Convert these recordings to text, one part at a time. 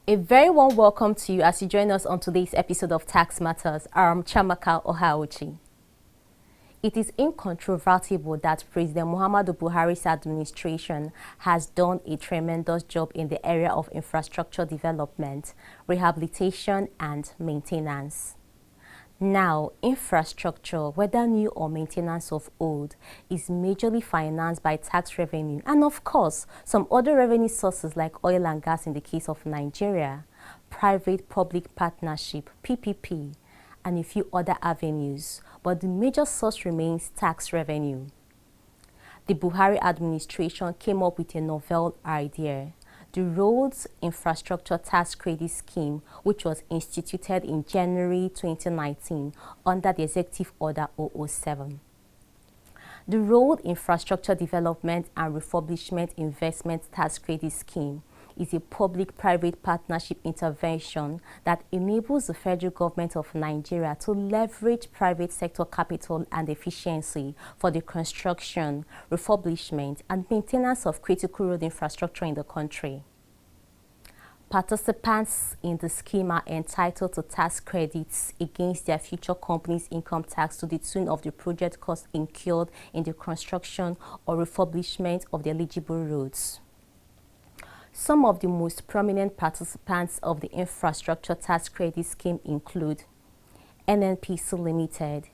A very warm welcome to you as you join us on today's episode of Tax Matters. I'm Chamaka Ohauchi. It is incontrovertible that President Muhammadu Buhari's administration has done a tremendous job in the area of infrastructure development, rehabilitation, and maintenance. Now, infrastructure, whether new or maintenance of old, is majorly financed by tax revenue and, of course, some other revenue sources like oil and gas in the case of Nigeria, private-public partnership, PPP, and a few other avenues, but the major source remains tax revenue. The Buhari administration came up with a novel idea, the Roads Infrastructure Tax Credit Scheme, which was instituted in January 2019 under the Executive Order 007. The Road Infrastructure Development and Refurbishment Investment Tax Credit Scheme is a public-private partnership intervention that enables the federal government of Nigeria to leverage private sector capital and efficiency for the construction, refurbishment, and maintenance of critical road infrastructure in the country. Participants in the scheme are entitled to tax credits against their future company's income tax to the tune of the project cost incurred in the construction or refurbishment of the eligible roads. Some of the most prominent participants of the Infrastructure Tax Credit Scheme include NNPC Limited,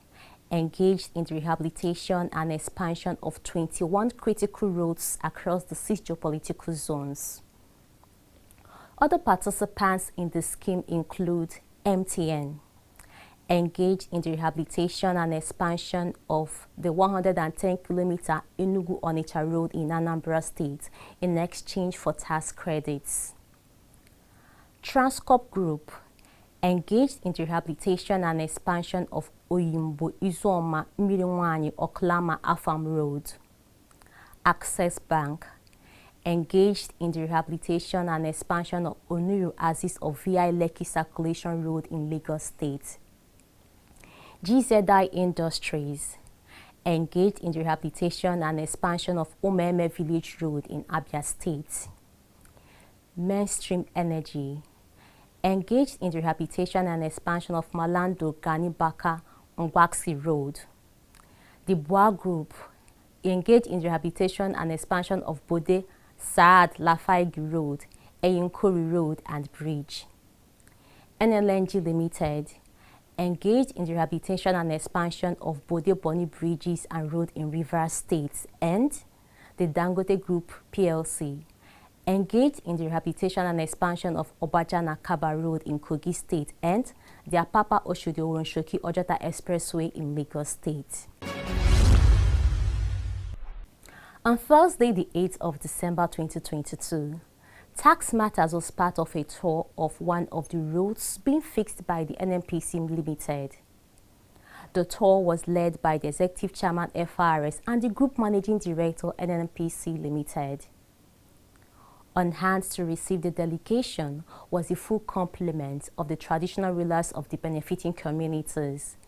engaged in the rehabilitation and expansion of 21 critical roads across the 6 geopolitical zones. Other participants in the scheme include MTN, engaged in the rehabilitation and expansion of the 110-kilometer Enugu-Onitsha Road in Anambra State in exchange for tax credits. Transcorp Group, engaged in the rehabilitation and expansion of Oyimbo Izuoma Miriwanyi Oklama Afam Road. Access Bank, engaged in the rehabilitation and expansion of Onuru Aziz of VI Lekki Circulation Road in Lagos State. GZI Industries, engaged in the rehabilitation and expansion of Omeme Village Road in Abia State. Mainstream Energy, engaged in the rehabilitation and expansion of Malando Ganibaka Ngwaksi Road. The Bois Group, engaged in the rehabilitation and expansion of Bode Saad Lafaigi Road, Eyinkori Road and Bridge. NLNG Limited, engaged in the rehabilitation and expansion of Bode Boni Bridges and Road in Rivers State, and the Dangote Group PLC, engaged in the rehabilitation and expansion of Obaja Nakaba Road in Kogi State and the Apapa Oshodi Oronshoki Ojota Expressway in Lagos State. On Thursday, the 8th of December 2022, Tax Matters was part of a tour of one of the roads being fixed by the NNPC Limited. The tour was led by the Executive Chairman FRS and the Group Managing Director NNPC Limited. On hand to receive the delegation was a full complement of the traditional rulers of the benefiting communities,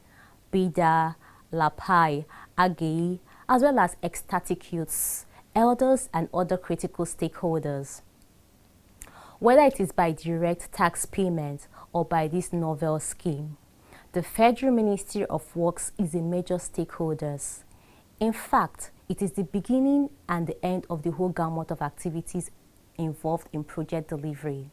Bida, Lapai, Agei, as well as ecstatic youths, elders, and other critical stakeholders. Whether it is by direct tax payment or by this novel scheme, the Federal Ministry of Works is a major stakeholder. In fact, it is the beginning and the end of the whole gamut of activities involved in project delivery.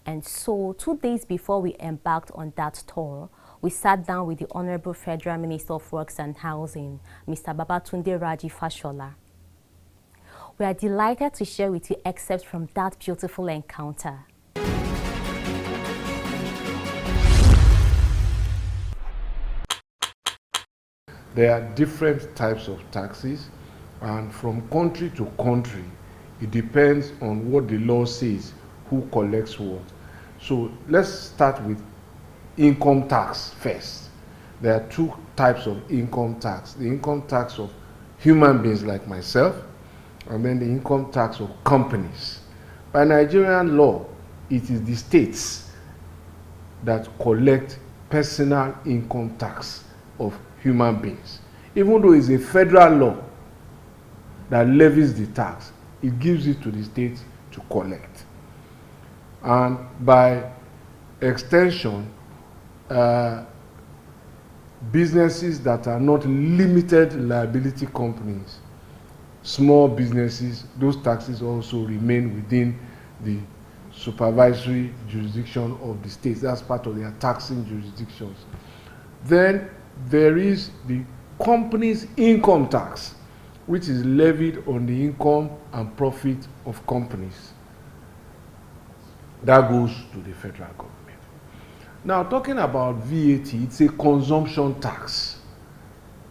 And so, 2 days before we embarked on that tour, we sat down with the Honorable Federal Minister of Works and Housing, Mr. Babatunde Raji Fashola. We are delighted to share with you excerpts from that beautiful encounter. There are different types of taxes, and from country to country, it depends on what the law says, who collects what. So let's start with income tax first. There are 2 types of income tax. The income tax of human beings like myself, and then the income tax of companies. By Nigerian law, it is the states that collect personal income tax of human beings. Even though it's a federal law that levies the tax, it gives it to the states to collect. and by extension, businesses that are not limited liability companies, small businesses, those taxes also remain within the supervisory jurisdiction of the states. That's part of their taxing jurisdictions. Then there is the company's income tax, which is levied on the income and profit of companies. That goes to the federal government. Now, talking about VAT, it's a consumption tax.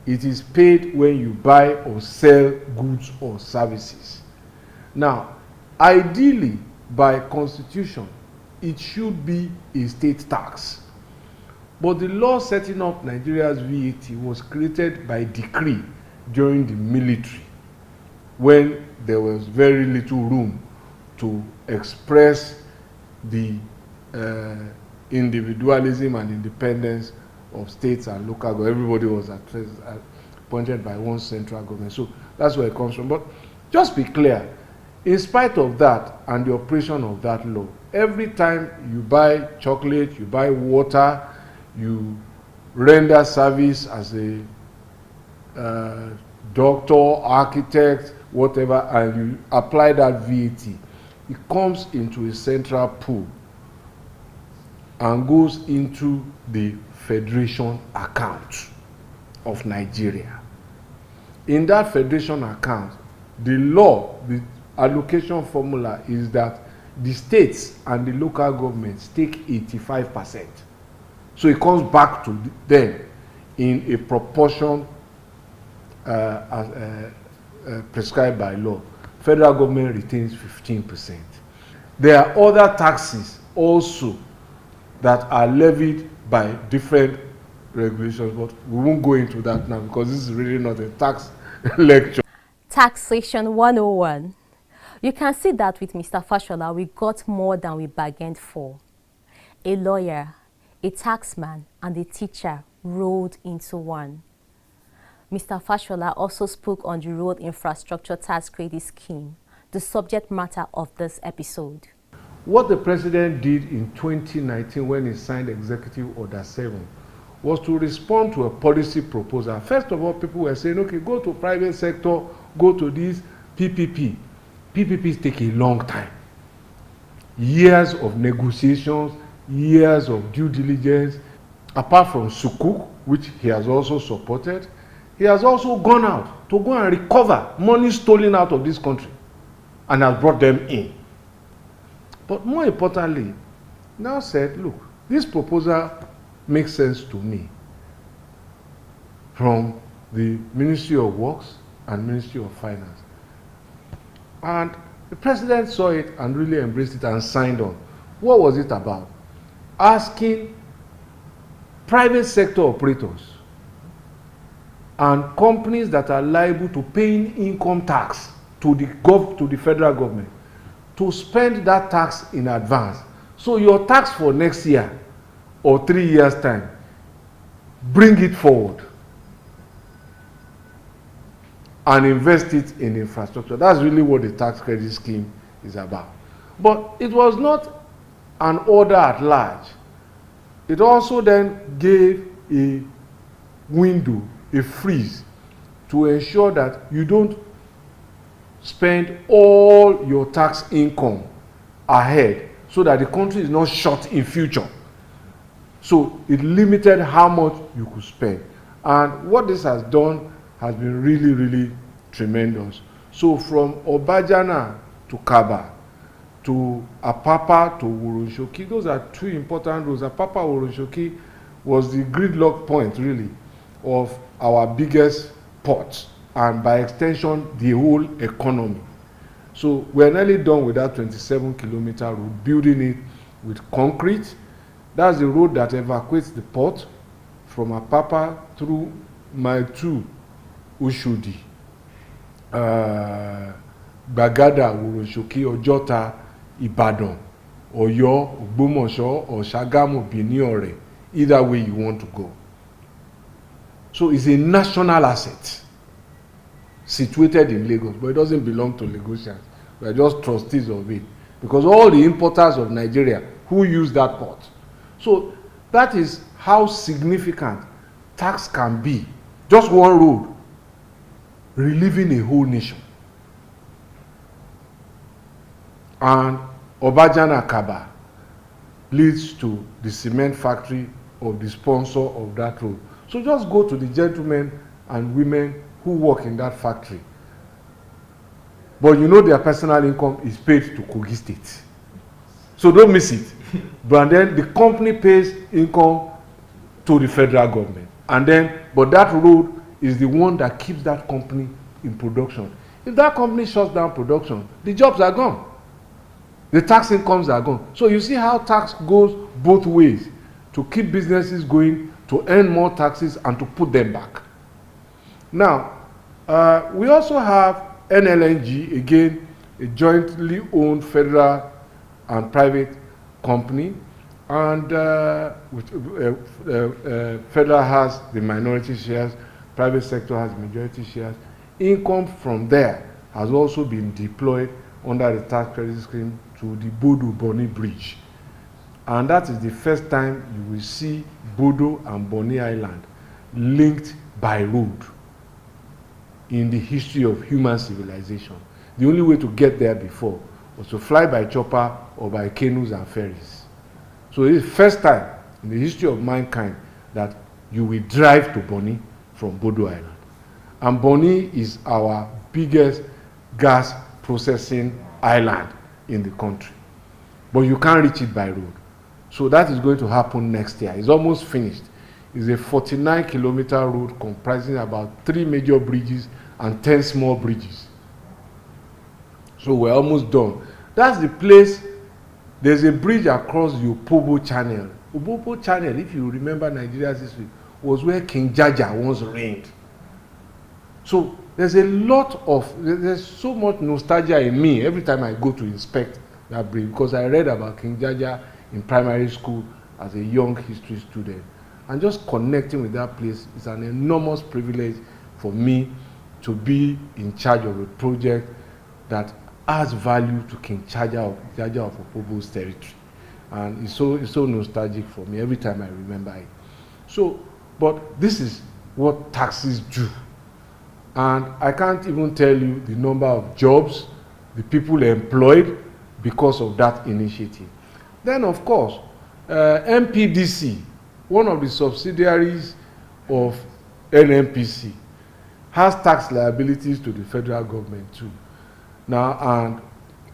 It is paid when you buy or sell goods or services. Now, ideally, by constitution, it should be a state tax. But the law setting up Nigeria's VAT was created by decree during the military, when there was very little room to express the individualism and independence of states and local government. Everybody was appointed by one central government. So that's where it comes from. But just be clear, in spite of that and the operation of that law, every time you buy chocolate, you buy water, you render service as a doctor, architect, whatever, and you apply that VAT, it comes into a central pool and goes into the Federation account of Nigeria. In that Federation account, the law, the allocation formula is that the states and the local governments take 85%. So it comes back to them in a proportion prescribed by law. Federal government retains 15%. There are other taxes also that are levied by different regulations, but we won't go into that now because this is really not a tax lecture. Taxation 101. You can see that with Mr. Fashola, we got more than we bargained for. A lawyer, a taxman, and a teacher rolled into one. Mr. Fashola also spoke on the Road Infrastructure Tax Credit Scheme, the subject matter of this episode. What the president did in 2019 when he signed Executive Order 7 was to respond to a policy proposal. First of all, people were saying, okay, go to private sector, go to this PPP. PPPs take a long time. Years of negotiations, years of due diligence. Apart from Sukuk, which he has also supported, he has also gone out to go and recover money stolen out of this country and has brought them in. But more importantly, now said, look, this proposal makes sense to me from the Ministry of Works and Ministry of Finance. And the president saw it and really embraced it and signed on. What was it about? Asking private sector operators and companies that are liable to paying income tax to the federal government to spend that tax in advance. So your tax for next year or 3 years' time, bring it forward and invest it in infrastructure. That's really what the tax credit scheme is about. But it was not an order at large. It also then gave a window, a freeze, to ensure that you don't spend all your tax income ahead so that the country is not short in future. So it limited how much you could spend. And what this has done has been really, really tremendous. So from Obajana to Kaba, to Apapa to Wuronshoki, those are two important roads. Apapa Wuronshoki was the gridlock point, really, of our biggest port, and by extension, the whole economy. So we're nearly done with that 27-kilometer road, building it with concrete. That's the road that evacuates the port from Apapa through Mile 2, Ushudi, Bagada, Wuronshoki, Ojota, Ibadan, Oyo, Ogbomoso, or Shagamu, Benin, Ore. Either way you want to go. So it's a national asset situated in Lagos, but it doesn't belong to Lagosians. We are just trustees of it. because all the importers of Nigeria who use that port. So that is how significant tax can be. Just one road relieving a whole nation. And Obajana Kaba leads to the cement factory of the sponsor of that road. So just go to the gentlemen and women who work in that factory. But you know their personal income is paid to Kogi State. So don't miss it. But then the company pays income to the federal government. And then, but that road is the one that keeps that company in production. If that company shuts down production, the jobs are gone. The tax incomes are gone. So you see how tax goes both ways, to keep businesses going, to earn more taxes, and to put them back. Now, we also have NLNG, again, a jointly owned federal and private company, and federal has the minority shares, private sector has majority shares. Income from there has also been deployed under the tax credit scheme to the Bodo Bonny Bridge. And that is the first time you will see Bodo and Bonny Island linked by road in the history of human civilization. The only way to get there before was to fly by chopper or by canoes and ferries. So it is the first time in the history of mankind that you will drive to Bonny from Bodo Island. And Bonny is our biggest gas processing island in the country. But you can't reach it by road. So that is going to happen next year. It's almost finished. It's a 49-kilometer road comprising about 3 major bridges and 10 small bridges. So we're almost done. That's the place. There's a bridge across the Opobo Channel. Opobo Channel, if you remember Nigeria's history, was where King Jaja once reigned. So there's so much nostalgia in me every time I go to inspect that bridge, because I read about King Jaja in primary school as a young history student. And just connecting with that place is an enormous privilege for me to be in charge of a project that adds value to King Jaja of Opobo's territory. And it's so nostalgic for me every time I remember it. So, but this is what taxes do. And I can't even tell you the number of jobs, the people employed because of that initiative. Then, of course, MPDC, one of the subsidiaries of NNPC, has tax liabilities to the federal government too. Now, and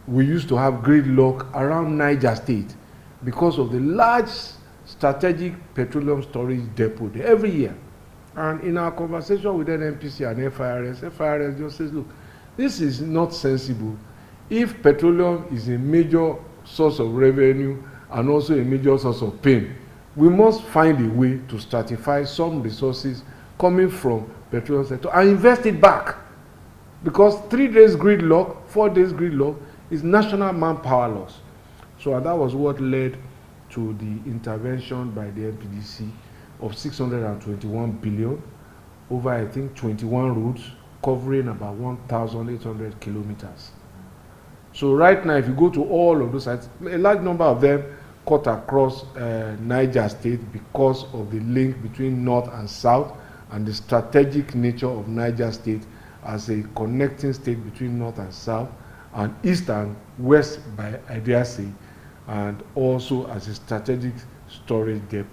we used to have gridlock around Niger State because of the large strategic petroleum storage depot there every year. And in our conversation with NNPC and FIRS just says, look, this is not sensible. If petroleum is a major source of revenue and also a major source of pain, we must find a way to stratify some resources coming from petroleum sector and invest it back. Because 3 days gridlock, 4 days gridlock is national manpower loss. So and that was what led to the intervention by the MPDC of 621 billion over, I think, 21 routes covering about 1,800 kilometers. So right now, if you go to all of those sites, a large number of them cut across Niger State because of the link between north and south and the strategic nature of Niger State as a connecting state between north and south and east and west, by I dare say, and also as a strategic storage depot.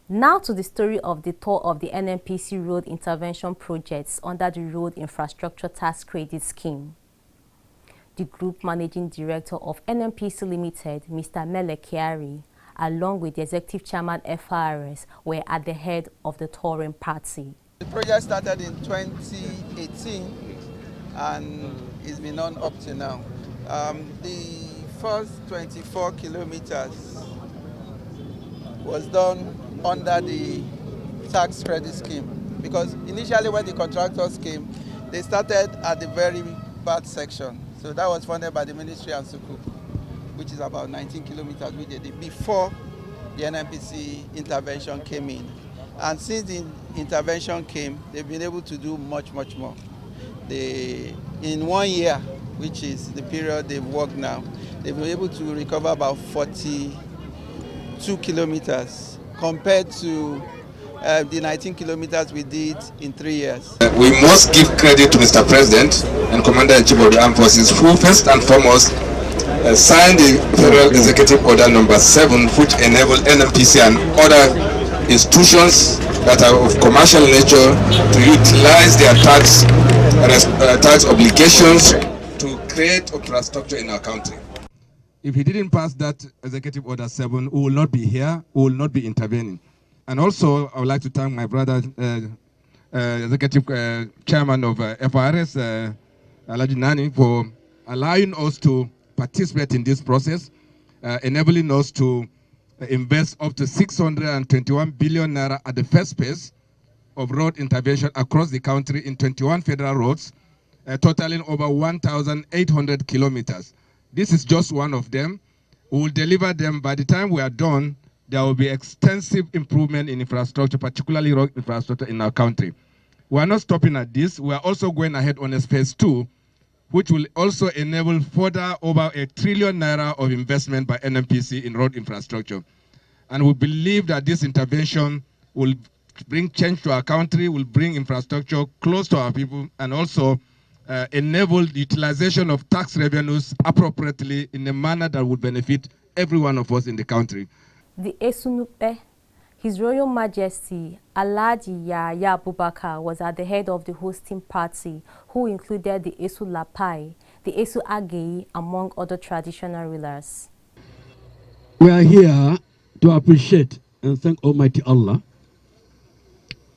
Now to the story of the tour of the NNPC road intervention projects under the Road Infrastructure Tax Credit Scheme. The Group Managing Director of NNPC Limited, Mr. Mele Kiari, along with the Executive Chairman FIRS, were at the head of the touring party. The project started in 2018 and it's been on up to now. The first 24 kilometers was done under the tax credit scheme, because initially when the contractors came, they started at the very bad section. So that was funded by the Ministry and Sukuk, which is about 19 kilometers we did it before the NNPC intervention came in. And since the intervention came, they've been able to do much more. In 1 year, which is the period they've worked now, they've been able to recover about 42 kilometers compared to the 19 kilometers we did in 3 years. We must give credit to Mr. President and Commander-in-Chief of the Armed Forces, who first and foremost signed the Federal Executive Order number 7, which enabled NNPC and other institutions that are of commercial nature to utilize their tax obligations to create infrastructure in our country. If he didn't pass that Executive Order 7, we will not be here, we will not be intervening. And also, I would like to thank my brother, Executive Chairman of FRS, Raji Nani, for allowing us to participate in this process, enabling us to invest up to 621 billion naira at the first phase of road intervention across the country in 21 federal roads, totaling over 1,800 kilometers. This is just one of them. We will deliver them. By the time we are done, there will be extensive improvement in infrastructure, particularly road infrastructure in our country. We are not stopping at this. We are also going ahead on a phase 2, which will also enable further over 1 trillion naira of investment by NNPC in road infrastructure. And we believe that this intervention will bring change to our country, will bring infrastructure close to our people, and also enable the utilization of tax revenues appropriately in a manner that would benefit every one of us in the country. The Esunupe, His Royal Majesty Alhaji Yahya Abubakar, was at the head of the hosting party, who included the Esu Lapai, the Esu Agei, among other traditional rulers. We are here to appreciate and thank Almighty Allah,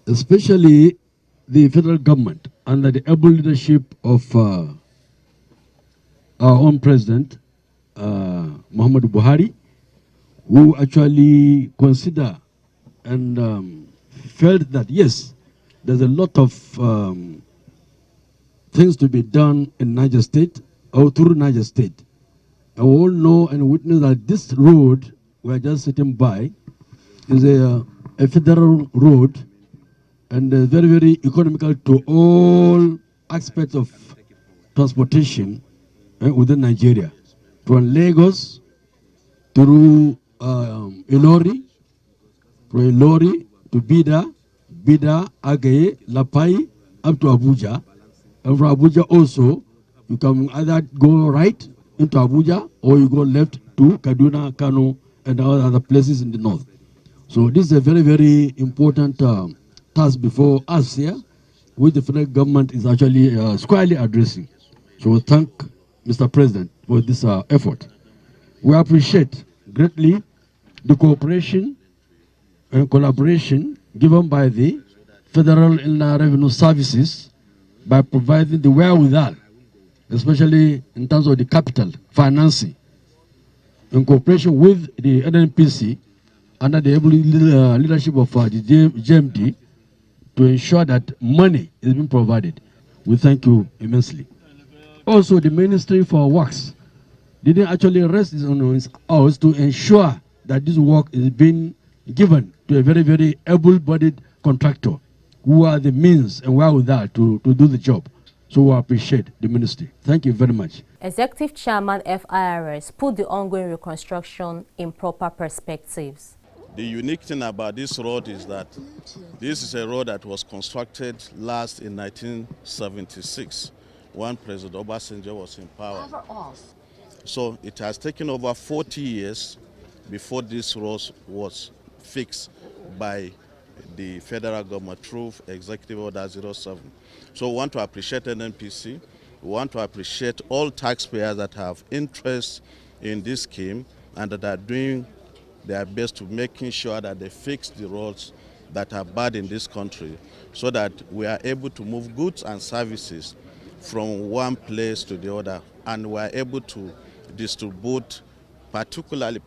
especially the federal government under the able leadership of our own president, Muhammadu Buhari, who actually consider and felt that, yes, there's a lot of things to be done in Niger State or through Niger State. And we all know and witness that this road we are just sitting by is a federal road and very, very economical to all aspects of transportation within Nigeria. From Lagos through Ilori, from Ilori to Bida, Agaye, Lapai, up to Abuja. And from Abuja also, you can either go right into Abuja or you go left to Kaduna, Kano, and other places in the north. So this is a very, very important task before us here, which the federal government is actually squarely addressing. So we thank Mr. President for this effort. We appreciate greatly the cooperation and collaboration given by the Federal Inland Revenue Services by providing the wherewithal, especially in terms of the capital financing, in cooperation with the NNPC under the able leadership of the GMD to ensure that money is being provided. We thank you immensely. Also, the Ministry for Works didn't actually rest on its hours to ensure that this work is being given to a very, very able-bodied contractor who are the means and wherewithal to do the job. So we appreciate the ministry. Thank you very much. Executive Chairman FIRS put the ongoing reconstruction in proper perspectives. The unique thing about this road is that this is a road that was constructed last in 1976 when President Obasanjo was in power. So it has taken over 40 years before this road was fixed by the federal government through Executive Order 07. So we want to appreciate NNPC. We want to appreciate all taxpayers that have interest in this scheme and that are doing their best to making sure that they fix the roads that are bad in this country so that we are able to move goods and services from one place to the other, and we are able to distribute particularly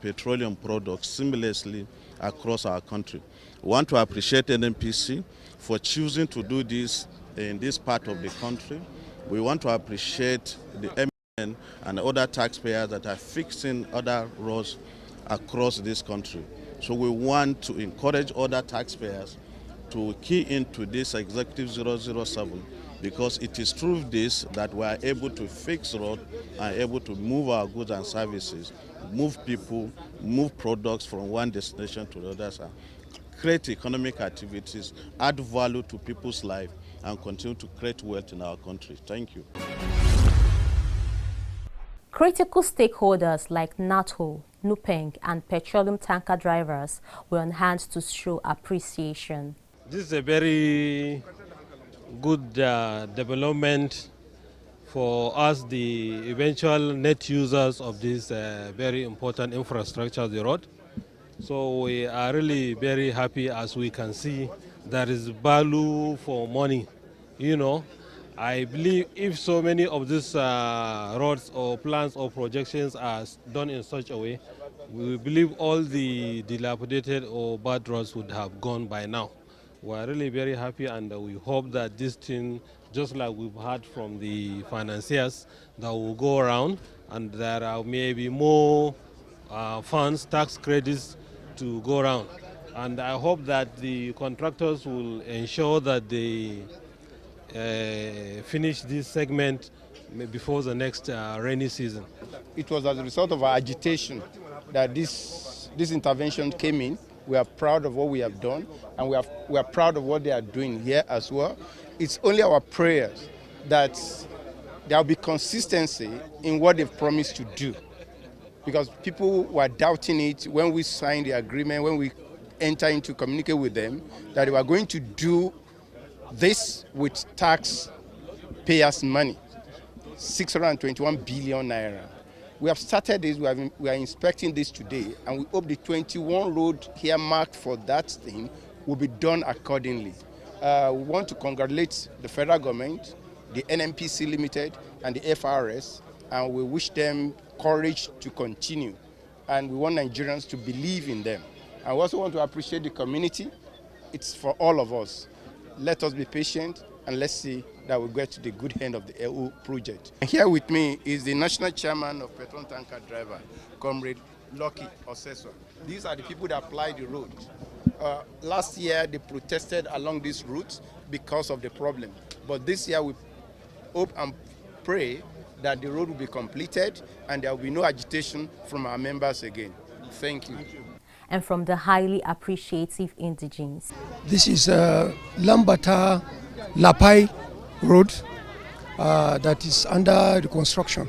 petroleum products seamlessly across our country. We want to appreciate NNPC for choosing to do this in this part of the country. We want to appreciate the MN and other taxpayers that are fixing other roads across this country. So we want to encourage other taxpayers to key into this Executive 007 because it is through this that we are able to fix road and able to move our goods and services, move people, move products from one destination to the other side, create economic activities, add value to people's life, and continue to create wealth in our country. Thank you. Critical stakeholders like NATO, NUPENG, and petroleum tanker drivers were on hand to show appreciation. This is a very good development for us, the eventual net users of this very important infrastructure, the road. So we are really very happy. As we can see, there is value for money. You know, I believe if so many of these roads or plans or projections are done in such a way, we believe all the dilapidated or bad roads would have gone by now. We are really very happy, and we hope that this thing, just like we've heard from the financiers, that will go around, and there are maybe more funds, tax credits to go around. And I hope that the contractors will ensure that they finish this segment before the next rainy season. It was as a result of our agitation that this intervention came in. We are proud of what we have done, and we are proud of what they are doing here as well. It's only our prayers that there will be consistency in what they've promised to do, because people were doubting it when we signed the agreement, when we entered into communicate with them, that they were going to do this with taxpayers' money, 621 billion naira. We have started this, we are inspecting this today, and we hope the 21 road here marked for that thing will be done accordingly. We want to congratulate the federal government, the NNPC Limited, and the FRS, and we wish them courage to continue. And we want Nigerians to believe in them. I also want to appreciate the community. It's for all of us. Let us be patient, and let's see that we get to the good end of the EU project. Here with me is the national chairman of Petrol Tanker Driver, Comrade Lucky Oseswa. These are the people that apply the road. Last year they protested along this route because of the problem. But this year we hope and pray that the road will be completed and there will be no agitation from our members again. Thank you. And from the highly appreciative indigenes. This is Lambata Lapai Road that is under reconstruction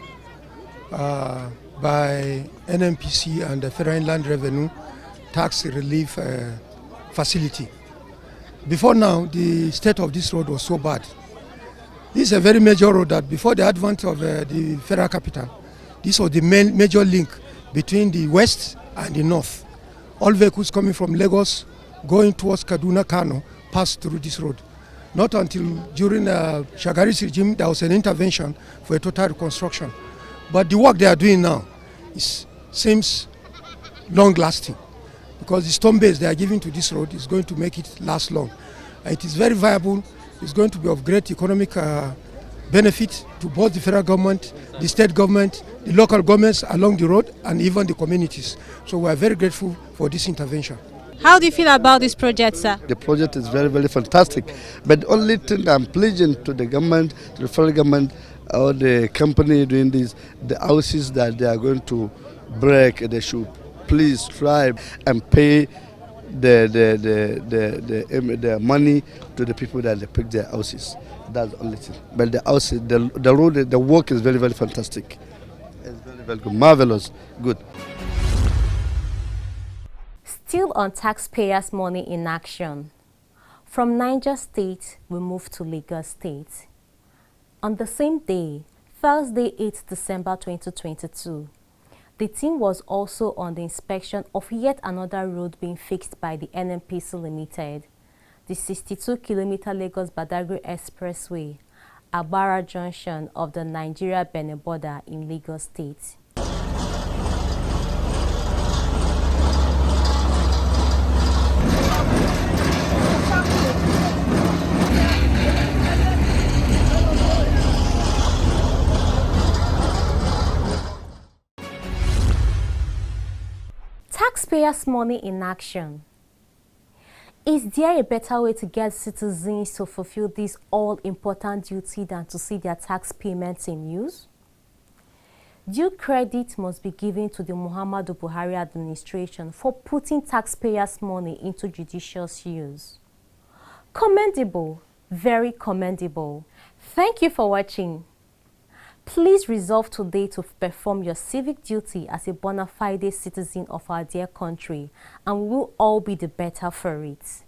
by NNPC and the Federal Land Revenue Tax Relief Facility. Before now, the state of this road was so bad. This is a very major road that before the advent of the federal capital, this was the main major link between the west and the north. All vehicles coming from Lagos going towards Kaduna, Kano, passed through this road. Not until during Shagari's regime, there was an intervention for a total reconstruction. But the work they are doing now seems long-lasting, because the stone base they are giving to this road is going to make it last long. It is very viable. It's going to be of great economic benefit to both the federal government, the state government, the local governments along the road, and even the communities. So we are very grateful for this intervention. How do you feel about this project, sir? The project is very, very fantastic. But the only thing I'm pleasing to the government, to the federal government, or the company doing this, the houses that they are going to break, they should please try and pay the money to the people that they pick their houses. That's the only thing. But the houses, the road, the work is very, very fantastic. It's very, very good, marvelous, good. Still on taxpayers' money in action. From Niger State, we move to Lagos State. On the same day, Thursday 8 December 2022, the team was also on the inspection of yet another road being fixed by the NNPC Limited, the 62-kilometer Lagos-Badagry Expressway, Agbara Junction of the Nigeria-Benin border in Lagos State. Taxpayers' money in action. Is there a better way to get citizens to fulfill this all-important duty than to see their tax payments in use? Due credit must be given to the Muhammadu Buhari administration for putting taxpayers' money into judicious use. Commendable, very commendable. Thank you for watching. Please resolve today to perform your civic duty as a bona fide citizen of our dear country, and we will all be the better for it.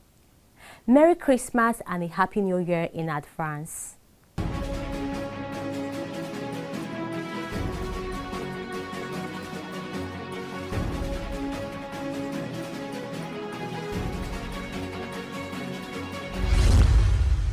Merry Christmas and a Happy New Year in advance.